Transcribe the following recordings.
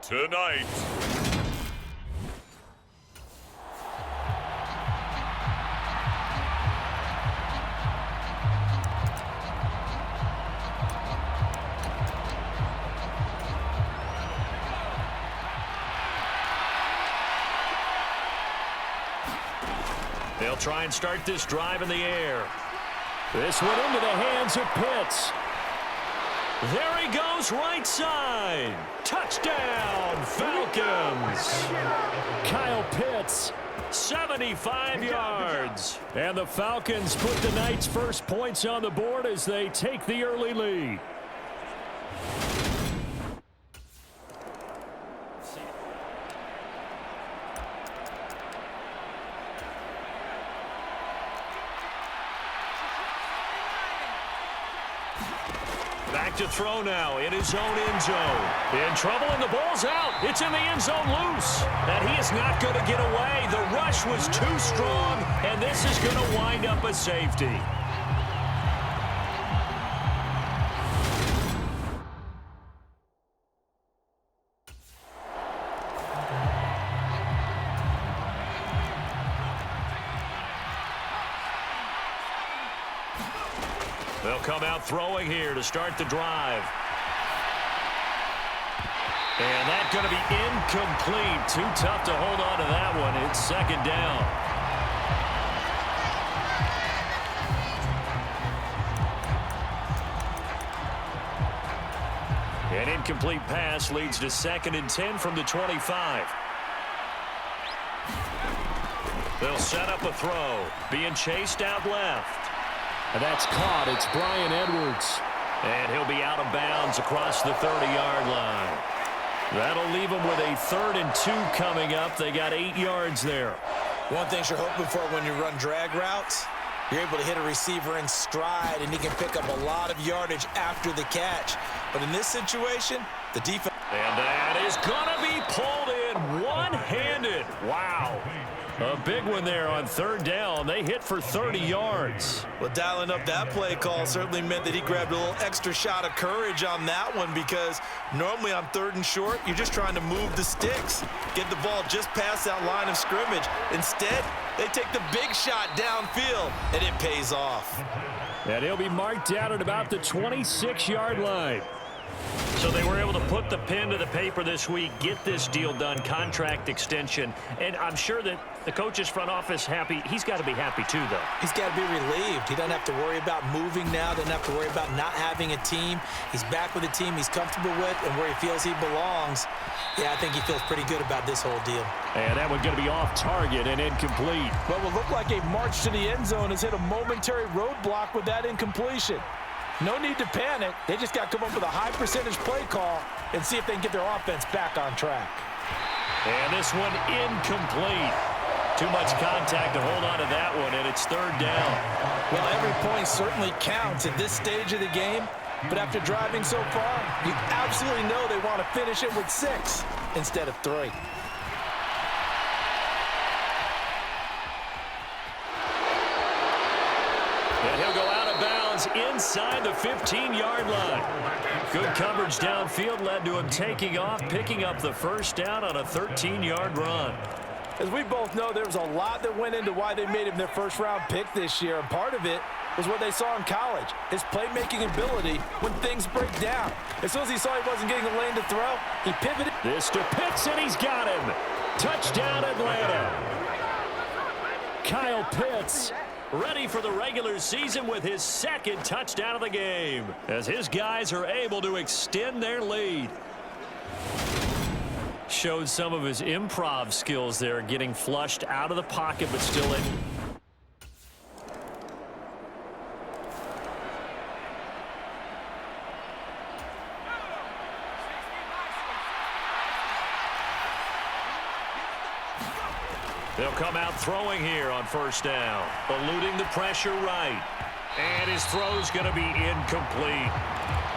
tonight. They'll try and start this drive in the air. This one into the hands of Pitts. There he goes, right side. Touchdown, Falcons. Kyle Pitts, 75 yards. And the Falcons put the night's first points on the board as they take the early lead. Back to throw now in his own end zone. In trouble and the ball's out. It's in the end zone loose. And he is not going to get away. The rush was too strong, and this is going to wind up a safety. They'll come out throwing here to start the drive. And that's going to be incomplete. Too tough to hold on to that one. It's second down. An incomplete pass leads to 2nd and 10 from the 25. They'll set up a throw. Being chased out left. And that's caught. It's Bryan Edwards. And he'll be out of bounds across the 30-yard line. That'll leave them with a 3rd and 2 coming up. They got 8 yards there. One thing you're hoping for when you run drag routes, you're able to hit a receiver in stride, and he can pick up a lot of yardage after the catch. But in this situation, the defense... And that is going to be pulled in one-handed. Wow. A big one there on 3rd down. They hit for 30 yards. Well, dialing up that play call certainly meant that he grabbed a little extra shot of courage on that one, because normally on 3rd and short, you're just trying to move the sticks, get the ball just past that line of scrimmage. Instead, they take the big shot downfield, and it pays off. And he'll be marked down at about the 26-yard line. So they were able to put the pen to the paper this week, get this deal done, contract extension. And I'm sure that the coach's front office happy. He's got to be happy too, though. He's got to be relieved. He doesn't have to worry about moving now. Doesn't have to worry about not having a team. He's back with a team he's comfortable with and where he feels he belongs. Yeah, I think he feels pretty good about this whole deal. And that one's going to be off target and incomplete. What will look like a march to the end zone has hit a momentary roadblock with that incompletion. No need to panic. They just got to come up with a high percentage play call and see if they can get their offense back on track. And this one incomplete. Too much contact to hold on to that one, and it's 3rd down. Well, every point certainly counts at this stage of the game, but after driving so far, you absolutely know they want to finish it with 6 instead of 3. And he'll go out of bounds inside the 15-yard line. Good coverage downfield led to him taking off, picking up the 1st down on a 13-yard run. As we both know, there was a lot that went into why they made him their first-round pick this year, and part of it was what they saw in college, his playmaking ability when things break down. As soon as he saw he wasn't getting a lane to throw, he pivoted. This to Pitts, and he's got him. Touchdown, Atlanta. Kyle Pitts ready for the regular season with his 2nd touchdown of the game, as his guys are able to extend their lead. Showed some of his improv skills there, getting flushed out of the pocket, but still in. They'll come out throwing here on 1st down, eluding the pressure right. And his throw's going to be incomplete.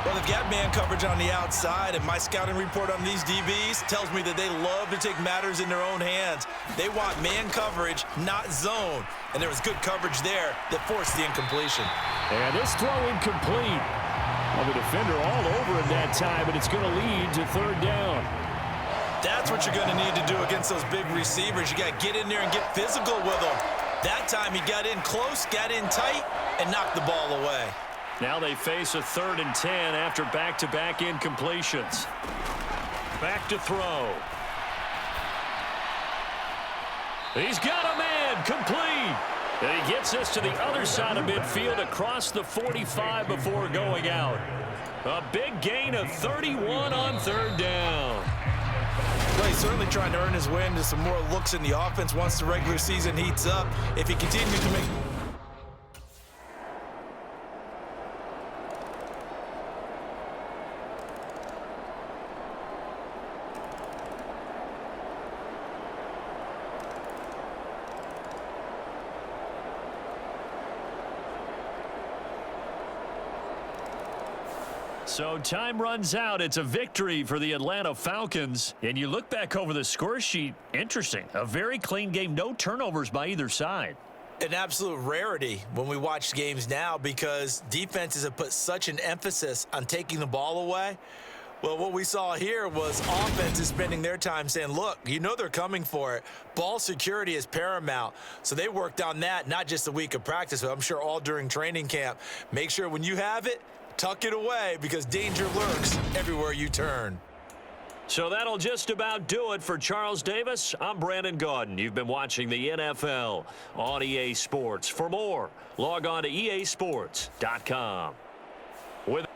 Well, they've got man coverage on the outside, and my scouting report on these DBs tells me that they love to take matters in their own hands. They want man coverage, not zone. And there was good coverage there that forced the incompletion. And this throw incomplete. Well, the defender all over him that time, and it's going to lead to 3rd down. That's what you're going to need to do against those big receivers. You got to get in there and get physical with them. That time he got in close, got in tight, and knocked the ball away. Now they face a 3rd and 10 after back-to-back incompletions. Back to throw. He's got a man complete. And he gets us to the other side of midfield across the 45 before going out. A big gain of 31 on 3rd down. Well, he's certainly trying to earn his way into some more looks in the offense once the regular season heats up. If he continues to make... So time runs out. It's a victory for the Atlanta Falcons. And you look back over the score sheet, interesting. A very clean game, no turnovers by either side. An absolute rarity when we watch games now because defenses have put such an emphasis on taking the ball away. Well, what we saw here was offenses spending their time saying, look, you know they're coming for it. Ball security is paramount. So they worked on that, not just a week of practice, but I'm sure all during training camp. Make sure when you have it, tuck it away because danger lurks everywhere you turn. So that'll just about do it for Charles Davis. I'm Brandon Gaudin. You've been watching the NFL on EA Sports. For more, log on to easports.com. With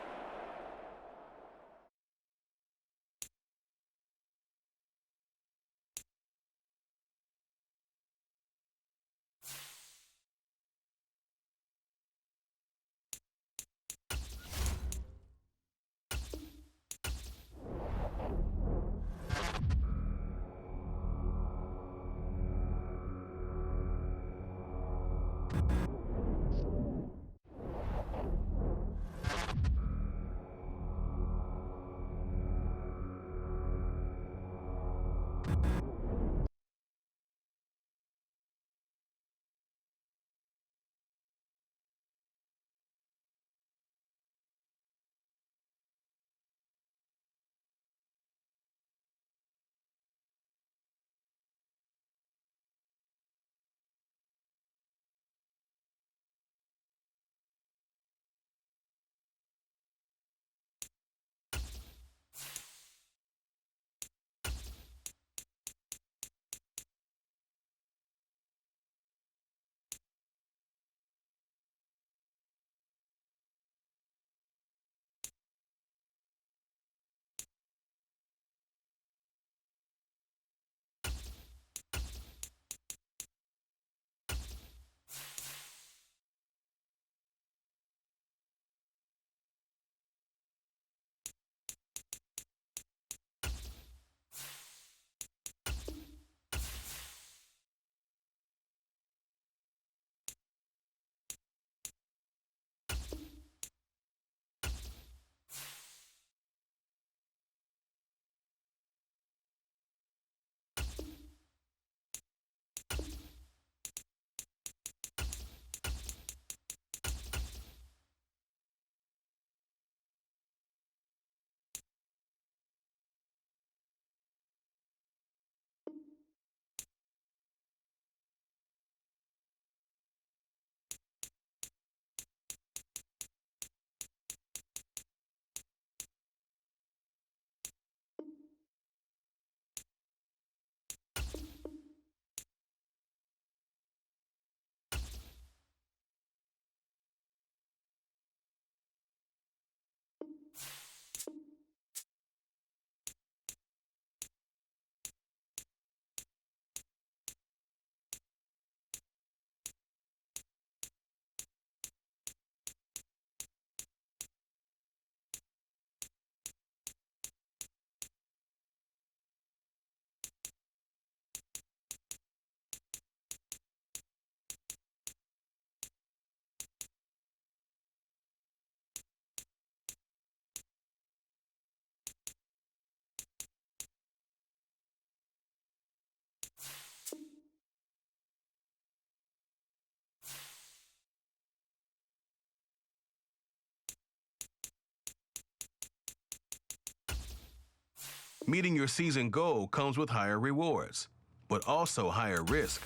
Meeting your season goal comes with higher rewards, but also higher risk.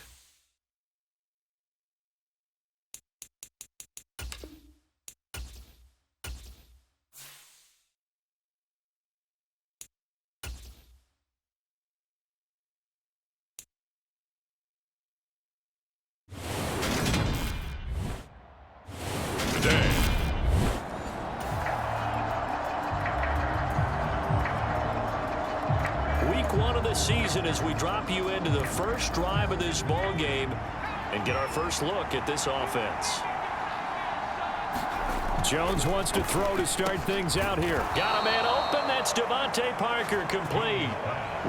Week 1 of the season as we drop you into the first drive of this ball game and get our first look at this offense. Jones wants to throw to start things out here. Got a man open. That's Devontae Parker, complete.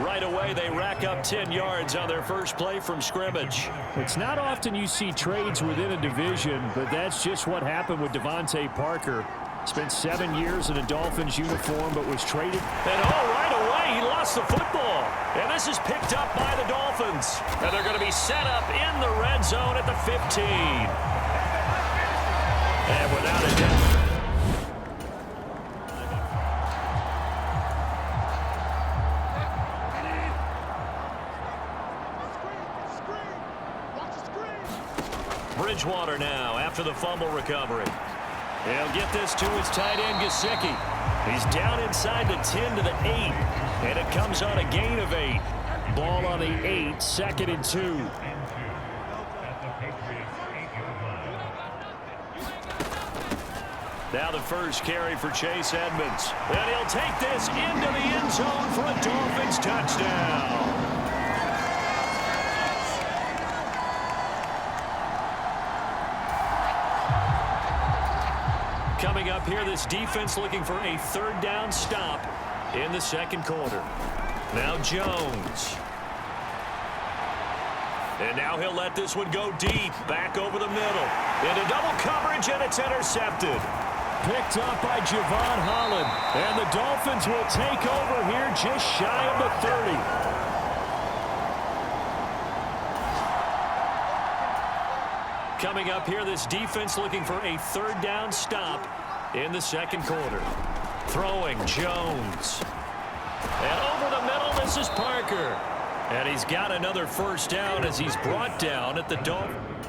Right away, they rack up 10 yards on their first play from scrimmage. It's not often you see trades within a division, but that's just what happened with Devontae Parker. Spent 7 years in a Dolphins uniform, but was traded. And right away, he lost the football. And this is picked up by the Dolphins. And they're going to be set up in the red zone at the 15. And without a doubt. Bridgewater now after the fumble recovery. He'll get this to his tight end, Gesicki. He's down inside the 10 to the 8. And it comes on a gain of 8. Ball on the 8, 2nd and 2. Now the first carry for Chase Edmonds. And he'll take this into the end zone for a Dolphins touchdown. Coming up here, this defense looking for a third down stop in the second quarter. Now Jones. And now he'll let this one go deep, back over the middle. Into double coverage, and it's intercepted. Picked up by Javon Holland. And the Dolphins will take over here just shy of the 30. Coming up here, this defense looking for a third down stop in the second quarter. Throwing Jones. And over the middle, this is Parker. And he's got another first down as he's brought down at the Dolphins.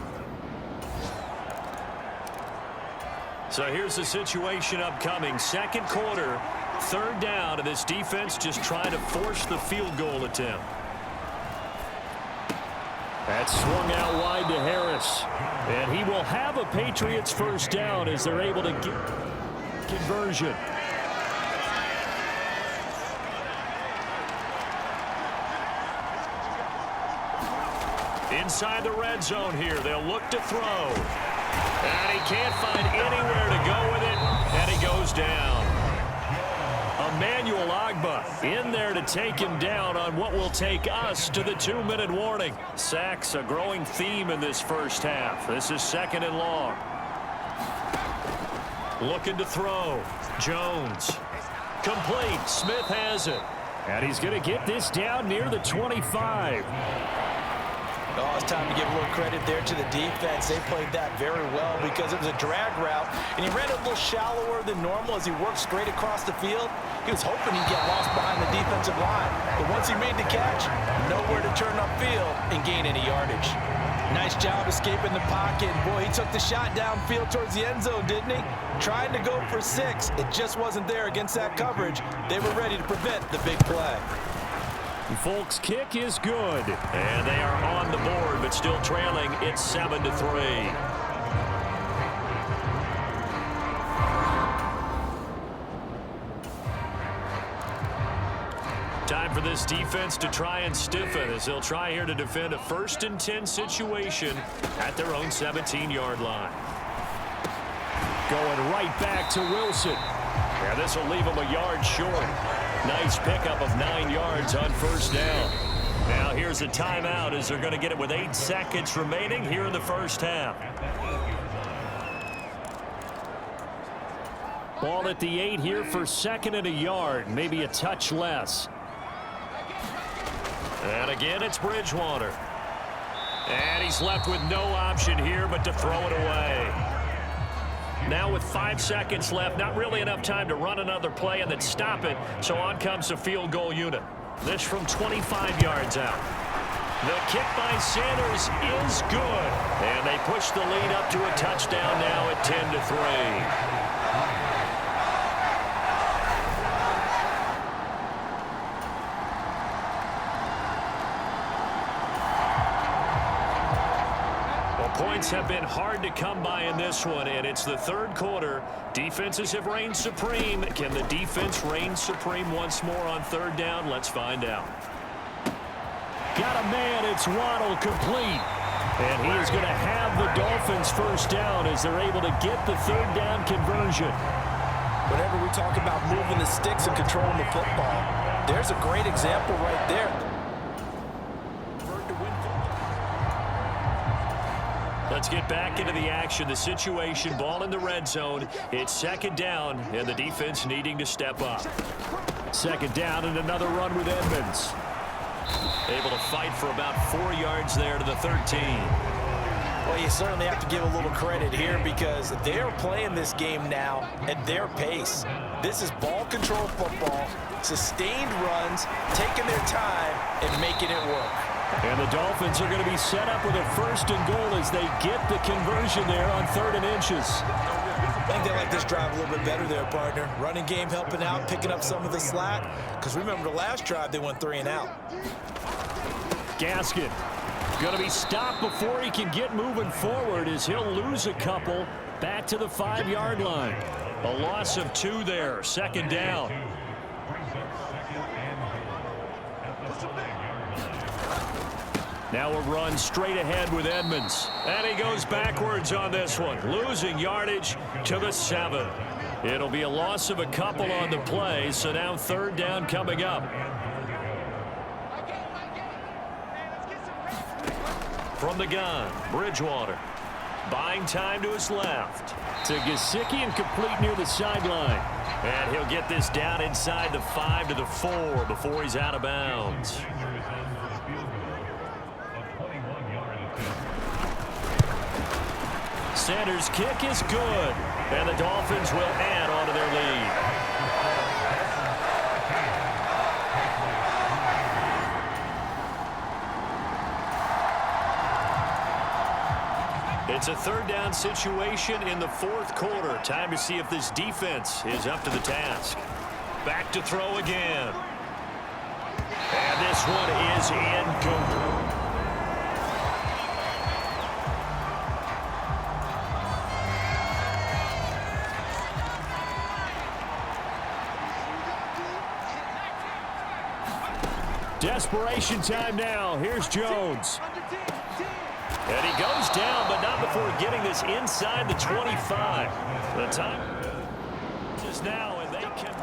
So here's the situation upcoming. Second quarter, third down, and this defense just trying to force the field goal attempt. That's swung out wide to Harris. And he will have a Patriots first down as they're able to get conversion. Inside the red zone here, they'll look to throw. And he can't find anywhere to go with it, and he goes down. Emmanuel Ogbah in there to take him down on what will take us to the 2-minute warning. Sacks a growing theme in this first half. This is 2nd and long. Looking to throw. Jones. Complete. Smith has it. And he's going to get this down near the 25. Oh, it's time to give a little credit there to the defense. They played that very well because it was a drag route, and he ran it a little shallower than normal as he worked straight across the field. He was hoping he'd get lost behind the defensive line, but once he made the catch, nowhere to turn upfield and gain any yardage. Nice job escaping the pocket. Boy, he took the shot downfield towards the end zone, didn't he? Trying to go for 6. It just wasn't there against that coverage. They were ready to prevent the big play. Folks, kick is good. And they are on the board, but still trailing. It's 7-3. Time for this defense to try and stiffen as they'll try here to defend a 1st and 10 situation at their own 17-yard line. Going right back to Wilson. Yeah, this will leave him a yard short. Nice pickup of 9 yards on first down. Now here's a timeout as they're going to get it with 8 seconds remaining here in the first half. Ball at the 8 here for 2nd and a yard, maybe a touch less. And again, it's Bridgewater. And he's left with no option here but to throw it away. Now with 5 seconds left, not really enough time to run another play and then stop it, so on comes the field goal unit. This from 25 yards out. The kick by Sanders is good. And they push the lead up to a touchdown now at 10-3. Points have been hard to come by in this one, and it's the third quarter. Defenses have reigned supreme. Can the defense reign supreme once more on third down? Let's find out. Got a man. It's Waddle, complete. And he is going to have the Dolphins first down as they're able to get the third down conversion. Whenever we talk about moving the sticks and controlling the football, there's a great example right there. Let's get back into the action. The situation, ball in the red zone. It's second down, and the defense needing to step up. Second down and another run with Edmonds. Able to fight for about 4 yards there to the 13. Well, you certainly have to give a little credit here because they're playing this game now at their pace. This is ball control football, sustained runs, taking their time, and making it work. And the Dolphins are going to be set up with a first and goal as they get the conversion there on 3rd and inches. I think they like this drive a little bit better there, partner. Running game helping out, picking up some of the slack. Because remember the last drive, they went 3 and out. Gaskin going to be stopped before he can get moving forward as he'll lose a couple back to the 5-yard line. A loss of 2 there, second down. Now a run straight ahead with Edmonds. And he goes backwards on this one, losing yardage to the 7. It'll be a loss of a couple on the play, so now third down coming up. From the gun, Bridgewater. Buying time to his left. To Gesicki and complete near the sideline. And he'll get this down inside the 5 to the 4 before he's out of bounds. Sanders' kick is good. And the Dolphins will add on to their lead. It's a third down situation in the 4th quarter. Time to see if this defense is up to the task. Back to throw again. And this one is incomplete. Desperation time now. Here's Jones. And he goes down, but not before getting this inside the 25. The time is now, and they can.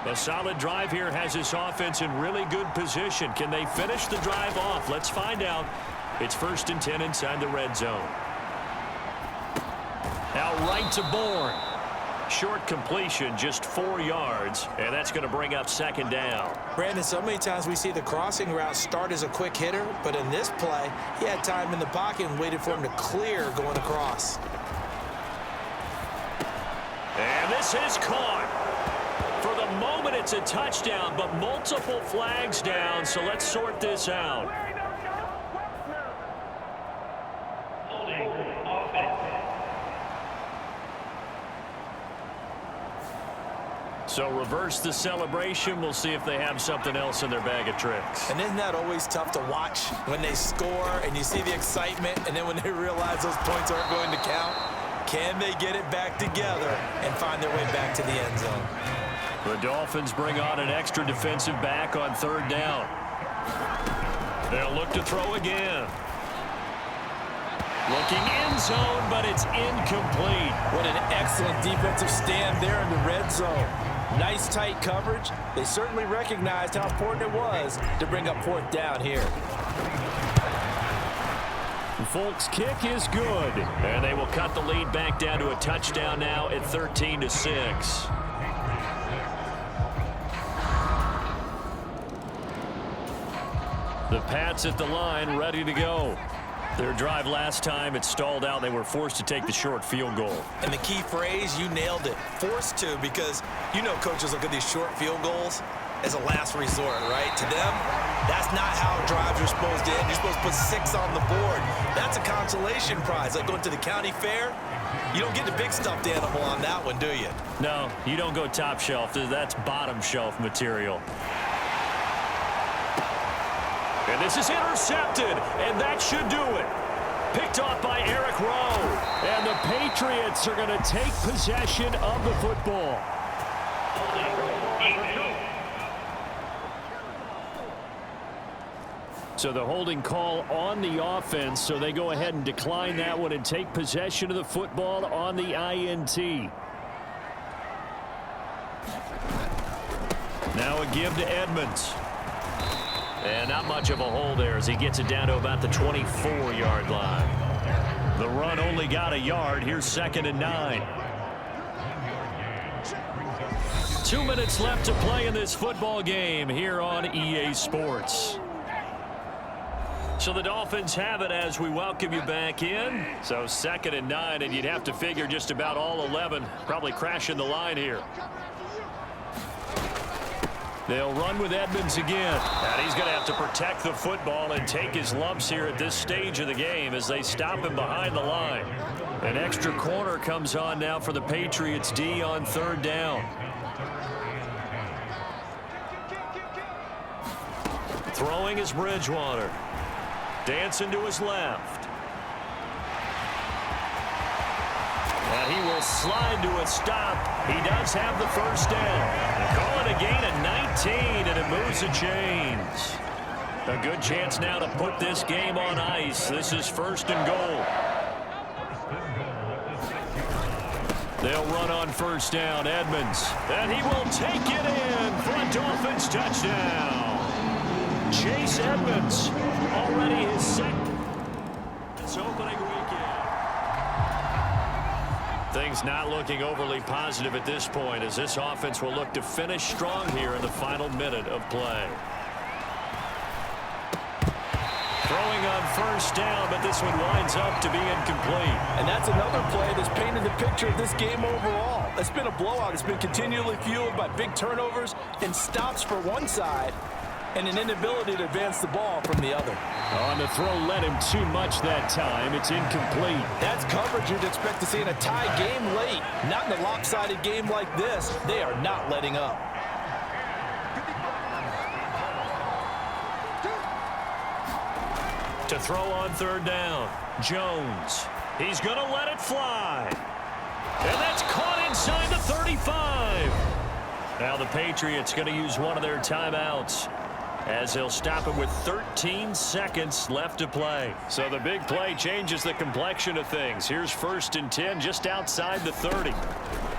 A solid drive here has this offense in really good position. Can they finish the drive off? Let's find out. It's 1st and 10 inside the red zone. Now right to Bourne. Short completion, just 4 yards, and that's going to bring up second down. Brandon, so many times we see the crossing route start as a quick hitter, but in this play, he had time in the pocket and waited for him to clear going across. And this is caught. For the moment, it's a touchdown, but multiple flags down, so let's sort this out. So reverse the celebration. We'll see if they have something else in their bag of tricks. And isn't that always tough to watch when they score and you see the excitement and then when they realize those points aren't going to count? Can they get it back together and find their way back to the end zone? The Dolphins bring on an extra defensive back on third down. They'll look to throw again. Looking end zone, but it's incomplete. What an excellent defensive stand there in the red zone. Nice tight coverage. They certainly recognized how important it was to bring up 4th down here. Folk's kick is good. And they will cut the lead back down to a touchdown now at 13-6. The Pats at the line, ready to go. Their drive last time, it stalled out. They were forced to take the short field goal. And the key phrase, you nailed it. Forced to, because you know coaches look at these short field goals. as a last resort, right? To them, that's not how drives are supposed to end. You're supposed to put 6 on the board. That's a consolation prize. Like going to the county fair, you don't get the big stuffed animal on that one, do you? No, you don't go top shelf. That's bottom shelf material. And this is intercepted, and that should do it. Picked off by Eric Rowe. And the Patriots are going to take possession of the football. So the holding call on the offense, so they go ahead and decline that one and take possession of the football on the INT. Now a give to Edmonds. And not much of a hole there as he gets it down to about the 24-yard line. The run only got a yard. Here's 2nd and 9. 2 minutes left to play in this football game here on EA Sports. So the Dolphins have it as we welcome you back in. So 2nd and 9, and you'd have to figure just about all 11 probably crashing the line here. They'll run with Edmonds again. And he's going to have to protect the football and take his lumps here at this stage of the game as they stop him behind the line. An extra corner comes on now for the Patriots D on 3rd down. Throwing is Bridgewater. Dancing to his left. And he will slide to a stop. He does have the first down. Call it a gain of 19, and it moves the chains. A good chance now to put this game on ice. This is 1st and goal. They'll run on 1st down. Edmonds. And he will take it in for a Dolphins touchdown. Chase Edmonds, already his 2nd. It's opening weekend. Things not looking overly positive at this point as this offense will look to finish strong here in the final minute of play. Throwing on 1st down, but this one winds up to be incomplete. And that's another play that's painted the picture of this game overall. It's been a blowout. It's been continually fueled by big turnovers and stops for one side, and an inability to advance the ball from the other. On the throw led him too much that time. It's incomplete. That's coverage you'd expect to see in a tie game late. Not in a lopsided game like this. They are not letting up. To throw on 3rd down, Jones. He's going to let it fly. And that's caught inside the 35. Now the Patriots going to use one of their timeouts, as they'll stop him with 13 seconds left to play. So the big play changes the complexion of things. Here's 1st and 10 just outside the 30.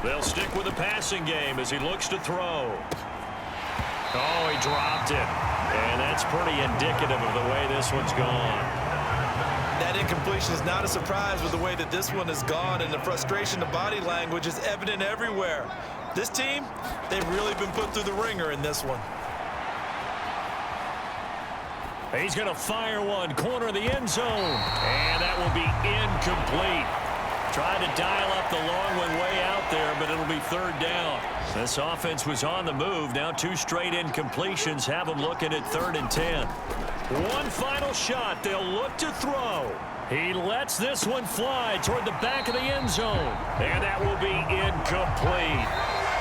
They'll stick with the passing game as he looks to throw. Oh, he dropped it. And that's pretty indicative of the way this one's gone. That incompletion is not a surprise with the way that this one has gone, and the frustration, the body language is evident everywhere. This team, they've really been put through the ringer in this one. He's going to fire one, corner of the end zone. And that will be incomplete. Trying to dial up the long one way out there, but it'll be 3rd down. This offense was on the move. Now 2 straight incompletions have them looking at 3rd and 10. One final shot. They'll look to throw. He lets this one fly toward the back of the end zone. And that will be incomplete.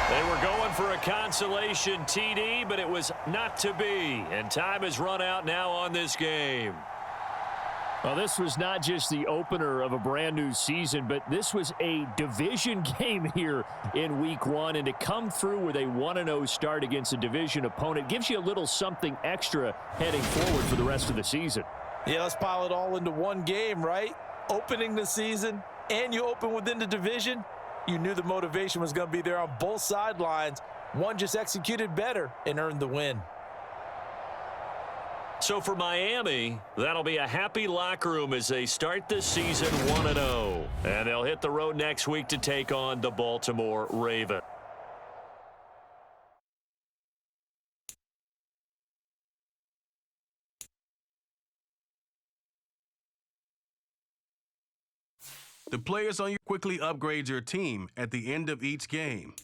They were going for a consolation TD, but it was not to be. And time has run out now on this game. Well, this was not just the opener of a brand new season, but this was a division game here in week 1. And to come through with a 1-0 start against a division opponent gives you a little something extra heading forward for the rest of the season. Yeah, let's pile it all into one game, right? Opening the season, and you open within the division. You knew the motivation was going to be there on both sidelines. One just executed better and earned the win. So for Miami, that'll be a happy locker room as they start this season 1-0. And they'll hit the road next week to take on the Baltimore Ravens. The players on your quickly upgrade your team at the end of each game.